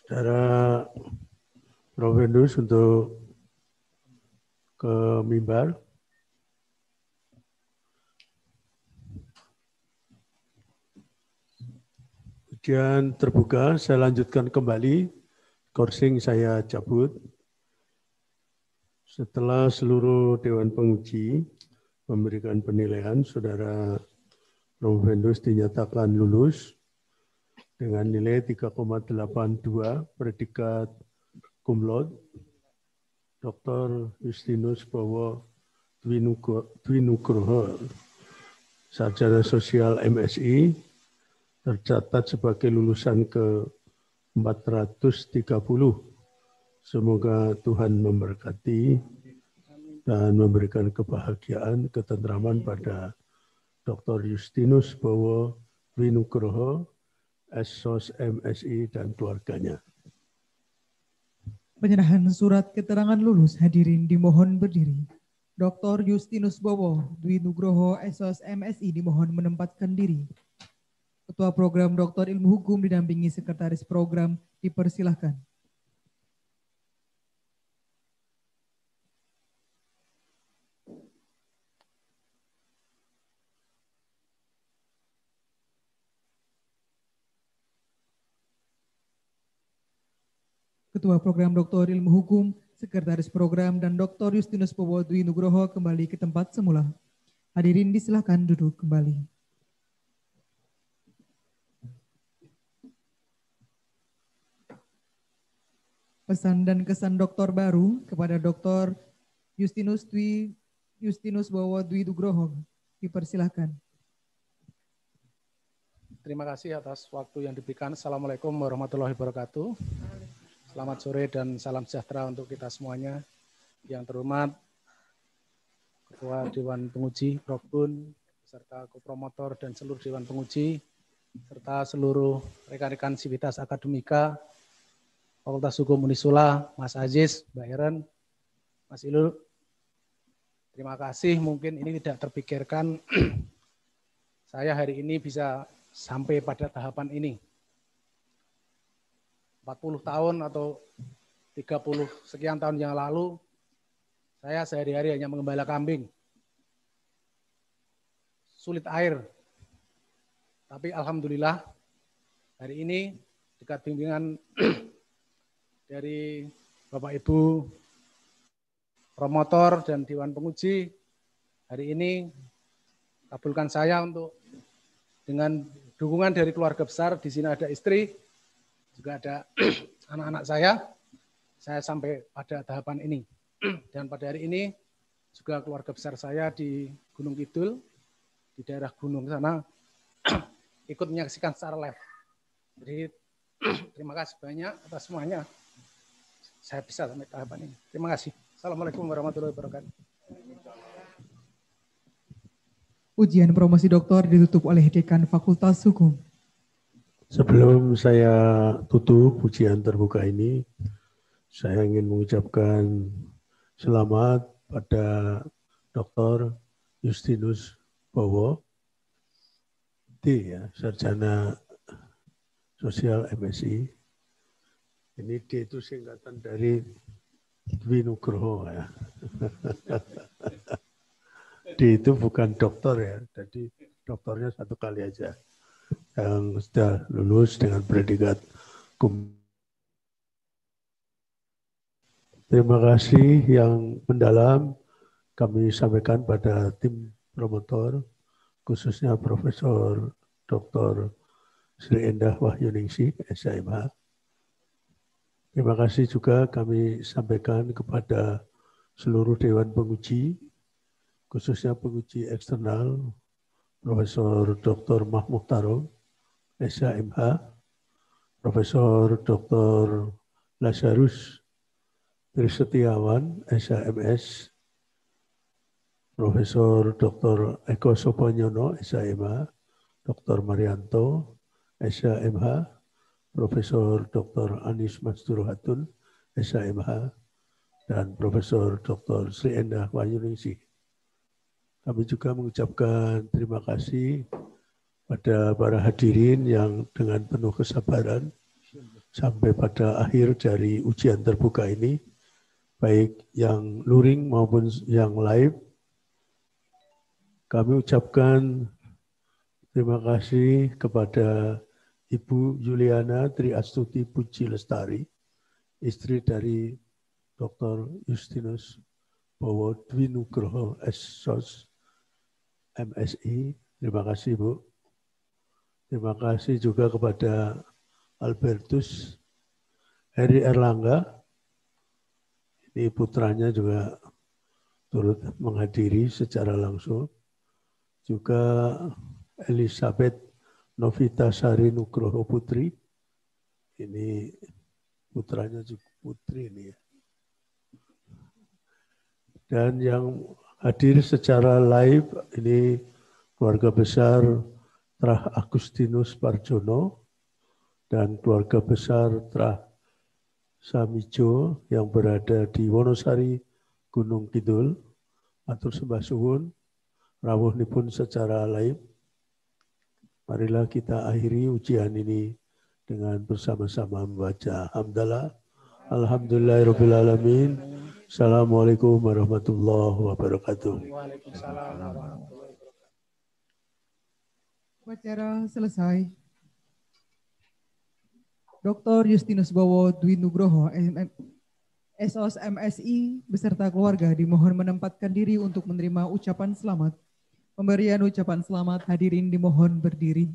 Saudara Prof. Hendus untuk ke mimbar. Ujian terbuka, saya lanjutkan kembali. Coursing saya cabut. Setelah seluruh Dewan Penguji memberikan penilaian, Saudara Prof. Hendus dinyatakan lulus dengan nilai 3,82, predikat cum laude, Dr. Justinus Bowo Dwinugroho, sarjana sosial MSI, tercatat sebagai lulusan ke-430. Semoga Tuhan memberkati dan memberikan kebahagiaan, ketentraman pada Dr. Justinus Bowo Dwinugroho, SOS MSI dan keluarganya. Penyerahan surat keterangan lulus, hadirin dimohon berdiri. Dr. Justinus Bowo Dwinugroho, SOS MSI dimohon menempatkan diri. Ketua Program Doktor Ilmu Hukum didampingi Sekretaris Program dipersilahkan. Ketua Program Doktor Ilmu Hukum, Sekretaris Program, dan Dr. Justinus Bowo Dwinugroho kembali ke tempat semula. Hadirin disilahkan duduk kembali. Pesan dan kesan doktor baru kepada Dr. Justinus Bowo Dwinugroho dipersilahkan. Terima kasih atas waktu yang diberikan. Assalamualaikum warahmatullahi wabarakatuh. Selamat sore dan salam sejahtera untuk kita semuanya. Yang terhormat Ketua Dewan Penguji, Prof. Bun, beserta kopromotor dan seluruh Dewan Penguji, serta seluruh rekan-rekan sivitas akademika, Fakultas Hukum Unisula, Mas Aziz, Mbak Heren, Mas Ilul. Terima kasih, mungkin ini tidak terpikirkan saya hari ini bisa sampai pada tahapan ini. 40 tahun atau 30 sekian tahun yang lalu, saya sehari-hari hanya mengembala kambing. Sulit air. Tapi alhamdulillah, hari ini dekat bimbingan dari Bapak Ibu promotor dan Dewan Penguji, hari ini kabulkan saya untuk dengan dukungan dari keluarga besar, di sini ada istri, juga ada anak-anak saya sampai pada tahapan ini. Dan pada hari ini juga keluarga besar saya di Gunung Kidul, di daerah gunung sana, ikut menyaksikan secara live. Jadi terima kasih banyak atas semuanya. Saya bisa sampai tahapan ini. Terima kasih. Assalamualaikum warahmatullahi wabarakatuh. Ujian promosi doktor ditutup oleh Dekan Fakultas Hukum. Sebelum saya tutup ujian terbuka ini, saya ingin mengucapkan selamat pada Dr. Justinus Bowo, D, ya, sarjana sosial MSI. Ini D itu singkatan dari Dwinugroho, ya. D itu bukan dokter, ya, jadi dokternya satu kali aja. Yang sudah lulus dengan predikat cum. Terima kasih yang mendalam kami sampaikan pada tim promotor, khususnya Profesor Dr. Sri Endah Wahyuningsih, SIMH. Terima kasih juga kami sampaikan kepada seluruh Dewan Penguji, khususnya penguji eksternal, Profesor Dr. Mahmud Tarung, SIMH, Profesor Dr. Lazarus Trisetiawan, SIMS, Profesor Dr. Eko Soponyono, SIMH, Dr. Marianto, SIMH, Profesor Dr. Anis Masdurohatun, SIMH, dan Profesor Dr. Sri Endah Wahyuningsih. Kami juga mengucapkan terima kasih pada para hadirin yang dengan penuh kesabaran sampai pada akhir dari ujian terbuka ini, baik yang luring maupun yang live. Kami ucapkan terima kasih kepada Ibu Yuliana Tri Astuti Puji Lestari, istri dari Dr. Justinus Bowo Dwi Nugroho SSOS MSI. Terima kasih, Bu. Terima kasih juga kepada Albertus Heri Erlangga. Ini putranya juga turut menghadiri secara langsung. Juga Elizabeth Novita Sari Nugroho Putri. Ini putranya juga putri ini ya. Dan yang hadir secara live ini keluarga besar Trah Agustinus Parjono dan keluarga besar Trah Samijo yang berada di Wonosari, Gunung Kidul. Atur sembah suwun rawuhnipun secara live. Marilah kita akhiri ujian ini dengan bersama-sama membaca hamdalah. Alhamdulillahirrahmanirrahim. Assalamualaikum warahmatullahi wabarakatuh. Waalaikumsalam warahmatullahi wabarakatuh. Upacara selesai. Dr. Justinus Bowo Dwi Nugroho, SOS MSI beserta keluarga dimohon menempatkan diri untuk menerima ucapan selamat. Pemberian ucapan selamat hadirin dimohon berdiri.